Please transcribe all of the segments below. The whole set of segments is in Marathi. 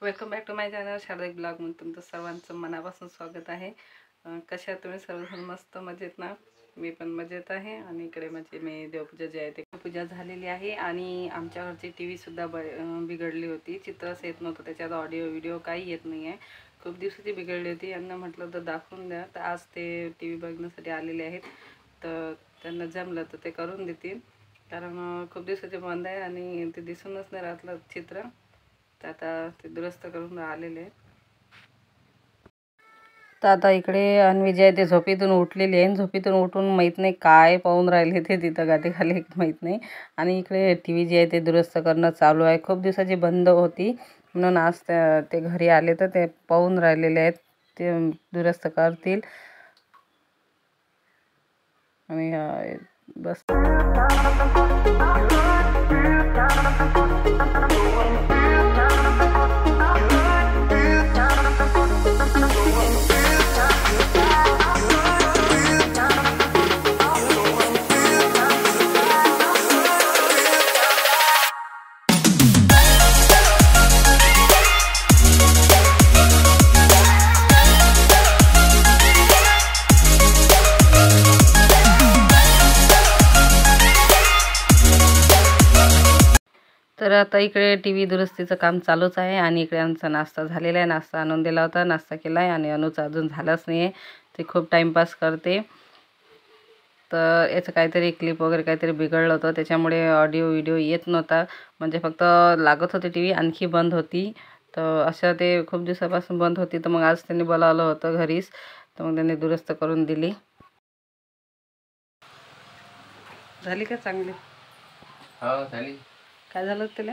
Welcome back to my channel Sharada ब्लॉगमध्ये तुमचं सर्वांचं मनापासून स्वागत आहे। कशा तुम्ही सर्वजण मस्त मजेत ना? मी पण मजेत आहे। आणि इकडे मी देवपूजा जी आहे ते पूजा झालेली आहे आणि आमच्या घरची टीव्ही सुद्धा बिघडली होती। चित्रच येत नव्हतं त्याच्यात, ऑडिओ व्हिडिओ काही येत नाही आहे। खूप दिवसाची बिघडली होती। यांना म्हटलं तर दाखवून द्या, तर आज ते टीव्ही बघण्यासाठी आलेले आहेत। तर त्यांना जमलं तर ते करून देतील, कारण खूप दिवसाचे बंद आहे आणि ते दिसूनच नाही राहिलं चित्र। तर आता ते दुरुस्त करून आलेले। तर आता इकडे विजय ते झोपेतून उठलेले आहे। झोपेतून उठून माहीत नाही काय पाहून राहिले ते तिथं गादीखाली माहीत नाही। आणि इकडे टी व्ही जी आहे ते दुरुस्त करणं चालू आहे। खूप दिवसाची बंद होती म्हणून आज ते घरी आले तर ते पाहून राहिलेले आहेत, ते दुरुस्त करतील। आणि बस तर आता इकडे टीव्ही दुरुस्तीचं काम चालूच आहे आणि इकडे आमचा नाश्ता झालेला आहे। नाश्ता आणून दिला होता, नाश्ता केला आहे आणि अनुचा अजून झालाच नाही आहे। ते खूप टाईमपास करते। तर याचं काहीतरी क्लिप वगैरे काहीतरी बिघडलं होतं, त्याच्यामुळे ऑडिओ व्हिडिओ येत नव्हता। म्हणजे फक्त लागत होती टीव्ही, आणखी बंद होती। तर असं ते खूप दिवसापासून बंद होती। तर मग आज त्यांनी बोलावलं होतं घरीच, तर मग त्यांनी दुरुस्त करून दिली। झाली का चांगली? हो झाली। काय झालं त्याला?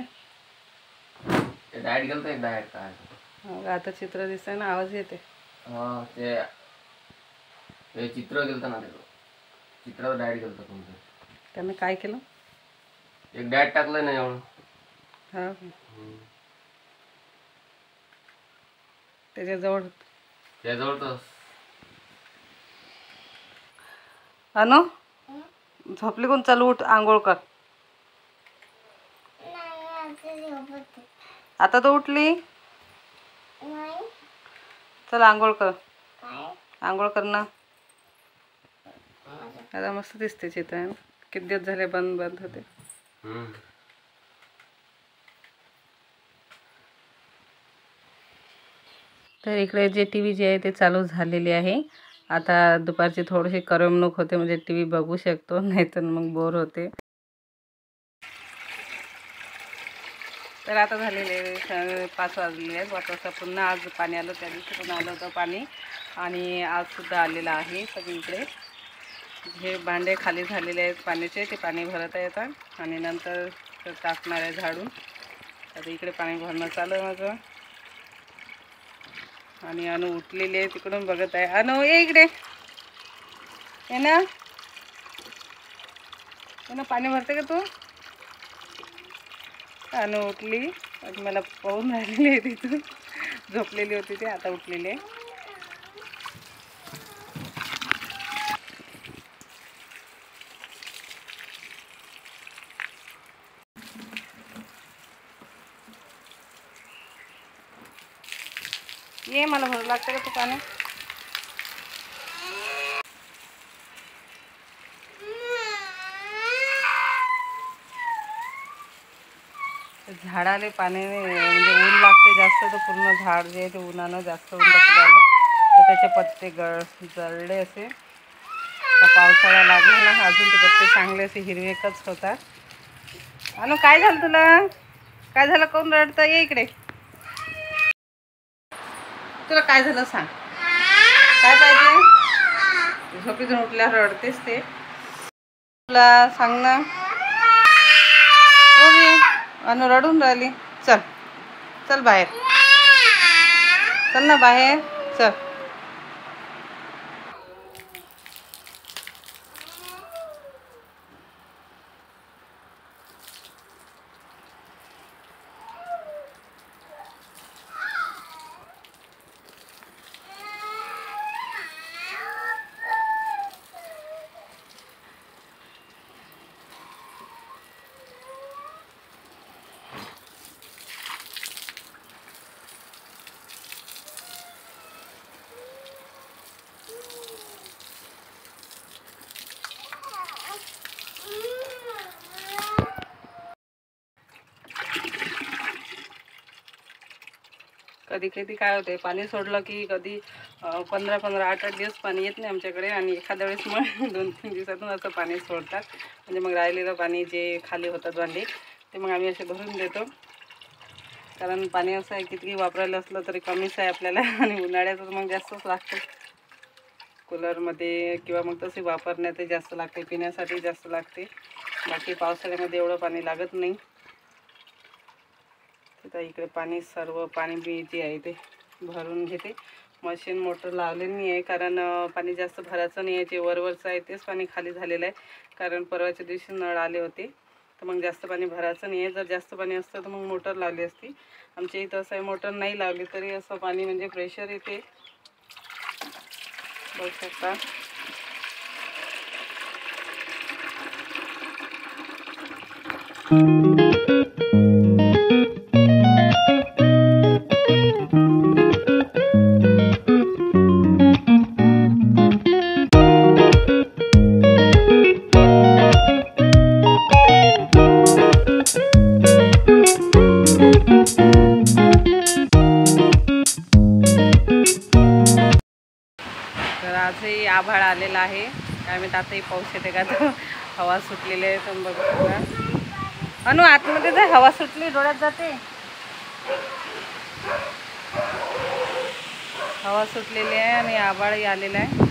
डायट गेलतो एक डायट काय? आता चित्र दिसतंय ना, आवाज येते। हा ते चित्र गेलतं ना, ते चित्रावर डायट गेलतं तुमचं। त्यानं काय केलं? एक डायट टाकलं नाही एवढं। हा, त्याच्याजवळ तर अनु झोपली कोण? चल उठ, आंघोळ कर। आता तर उठली, चल आंघोळ कर। आंघोळ कर ना। आता मस्त दिसते चित्र, किती दिवस झाले बंद होते। तर इकडे जे टी व्ही जे आहे ते चालू झालेली आहे। आता दुपारची थोडीशी करमणूक होते, म्हणजे टी व्ही बघू शकतो, नाहीतर मग बोर होते। तर आता झालेले 5 वाजलेले आहेत। 5 वाजता पुन्हा आज पाणी आलं, त्या दिवशी पण आलं होतं पाणी आणि आज सुद्धा आलेलं आहे। सगळीकडे हे भांडे खाली झालेले आहेत पाण्याचे, ते पाणी भरत आहेत आणि नंतर टाकणार आहे झाडून। आता इकडे पाणी भरणं चालू आहे माझं। आणि अनु उठलेली आहे, तिकडून बघत आहे। अनु ये इकडे, ये ना, पाणी भरते का तू? अनु उठली आणि मला पाहून राहिलेली आहे तिथून, झोपलेली होती ती, आता उठलेली आहे। ये, मला भरू लागतं का तू पाणी? झाडाले पाणी म्हणजे ऊन लागते जास्त, तर पूर्ण झाड जे आहे ते उन्हानं जास्त ऊन टाकलं, तर त्याचे पत्ते जळले असे। तर पावसाळा लागला ना, अजून ते पत्ते चांगले असे हिरवेकच होतात। अनु काय झालं तुला? काय झालं, कोण रडतं? ये इकडे, तुला काय झालं सांग, काय पाहिजे? झोपेतून उठल्यावर रडतेस ते, तुला सांग ना। अनु रडून राहिली, चल चल बाहेर, चल ना बाहेर, चल। कधी कधी काय होते, पाणी सोडलं की कधी 15-15, 8-8 दिवस पाणी येत नाही आमच्याकडे, आणि एखाद्या वेळेस मग 2-3 दिवसातून असं पाणी सोडतात. म्हणजे मग राहिलेलं पाणी जे खाली होतात भांडी ते मग आम्ही असे भरून देतो. कारण पाणी असं आहे किती वापरायला असलं तरी कमीच आहे आपल्याला, आणि उन्हाळ्याचं मग जास्तच लागतं. कूलरमध्ये किंवा मग तसे वापरण्यात जास्त लागते, पिण्यासाठी जास्त लागते. बाकी पावसाळ्यामध्ये एवढं पाणी लागत नाही. तर इकडे पाणी सर्व पाणी मी जे आहे ते भरून घेते. मशीन मोटर लावलेली नाही आहे, कारण पाणी जास्त भरायचं नाही आहे. जे वरवरचं आहे तेच पाणी खाली झालेलं आहे, कारण परवाच्या दिवशी नळ आले होते. तर मग जास्त पाणी भरायचं नाही आहे. जर जास्त पाणी असतं तर मग मोटर लावली असती. आमच्या इथं असं आहे, मोटर नाही लावली तरी असं पाणी म्हणजे प्रेशर येते, बघू शकता. तर आजही आभाळ आलेला आहे, काय माहिती आताही पाऊस येते का. तर हवा सुटलेली आहे, तर बघू शकता. अनु आतमध्ये जाय, हवा सुटली डोळ्यात जाते. हवा सुटलेली आहे आणि आभाळही आलेला आहे.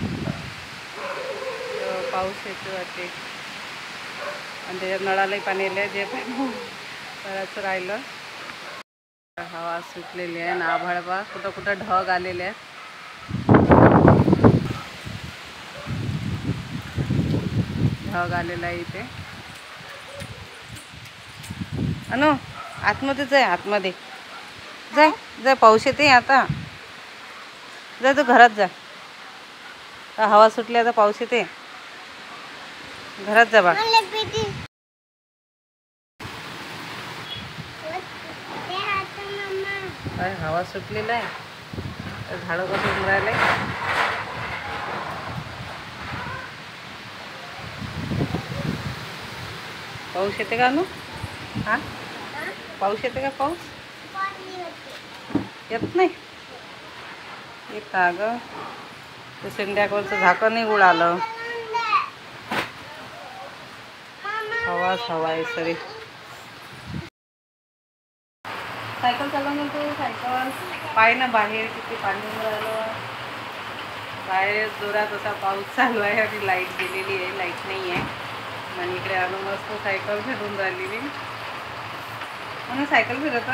पाऊस येतो वाटते, आणि त्याच्यात नळालाही पाणी येलं जे पण बराच राहिलं. हवा सुटलेली आहे आणि आभाळ बा कुठं कुठं ढग आलेले आहेत. ढग आलेला आहे इथे. अनु आतमध्ये जाय, आतमध्ये जाय जाय, पाऊस येते आता. जाय तू घरात जा, हवा सुटली आता पाऊस येते, घरात जा बा. काय हवा सुटलेला आहे, झाडं कसं उमरायला राहिले. पाऊस येते का अनु? हा पाऊस येते का? पाऊस येत नाही. येत ग, ते सिंड्याकवरचं झाकणही उडालं. हवाच हवा आहे सरी. सायकल चालवून तू, सायकल पाय ना, बाहेर किती पाणी राहिलं. बाहेर जोरात असा पाऊस चालू आहे आणि लाईट गेलेली आहे, लाईट नाही आहे. आणि इकडे आलो मस्त सायकल फिरून राहिली मी, म्हणून सायकल फिरत.